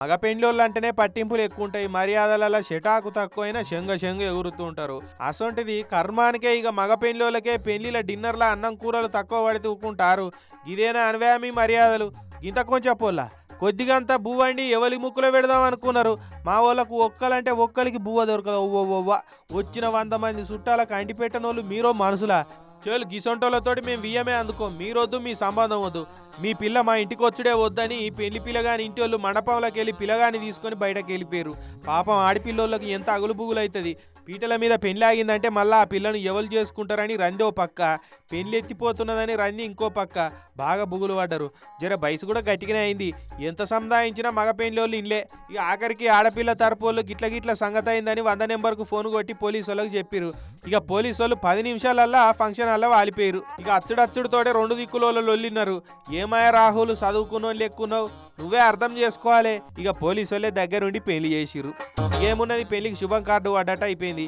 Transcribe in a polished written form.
మగ పెండ్లోళ్ళు అంటేనే పట్టింపులు ఎక్కువ ఉంటాయి. మర్యాదలలో షటాకు తక్కువైనా శంగ ఎగురుతూ ఉంటారు. అసొంటిది కర్మానికే ఇక మగ పెండ్లోళ్ళకే పెళ్లిల డిన్నర్ల అన్నం కూరలు తక్కువ పడి తూకుంటారు. ఇదేనా అన్వ్యామి మర్యాదలు? ఇంత కొంచెం పోల్లా కొద్దిగంత బువ్వండి ఎవరి ముక్కులో పెడదాం అనుకున్నారు. మా వాళ్ళకు ఒక్కలంటే ఒక్కరికి బువ్వ దొరకదు. ఓవ్వ వచ్చిన 100 మంది చుట్టాలకు అంటి పెట్టనోళ్ళు మీరో మనుషులా? చోలు గిసొంటోళ్ళతోటి మేము వియ్యమే అందుకోం. మీరొద్దు, మీ సంబంధం వద్దు. మీ పిల్ల మా ఇంటికి వచ్చుడే వద్దని పెళ్లి పిల్లగాని ఇంటి వాళ్ళు మండపంలోకి వెళ్ళి పిల్లగాని తీసుకొని బయటకు వెళ్ళిపోయారు. పాపం ఆడపిల్లోళ్ళకి ఎంత అగులుబుగులు అవుతుంది. పీటల మీద పెళ్లి ఆగిందంటే మళ్ళీ ఆ పిల్లను ఎవరు చేసుకుంటారని రంది ఓ పక్క, పెళ్లి ఎత్తిపోతున్నదని రంది ఇంకో పక్క. బాగా బుగులు పడ్డరు. జర వయసు కూడా గట్టిగానే అయింది. ఎంత సంపాదించినా మగ పెళ్లి ఇన్లే. ఇక ఆఖరికి ఆడపిల్ల తరపు వాళ్ళు గిట్ల సంగతి అయిందని 100 నెంబర్కు ఫోన్ కొట్టి పోలీసు వాళ్ళకి చెప్పారు. ఇక పోలీసు వాళ్ళు 10 నిమిషాలల్లా ఫంక్షన్ హాల్లో వాలిపోయారు. ఇక అచ్చుడచ్చుడుతోటే 2 దిక్కులలో లొల్లిన్నారు. ఏమాయ రాహుల్ చదువుకున్నావు లెక్కున్నావు, నువ్వే అర్థం చేసుకోవాలి. ఇక పోలీసు వాళ్ళే దగ్గరుండి పెళ్లి చేసిరు. ఏమున్నది, పెళ్లికి శుభం కార్డు పడ్డట్టు అయిపోయింది.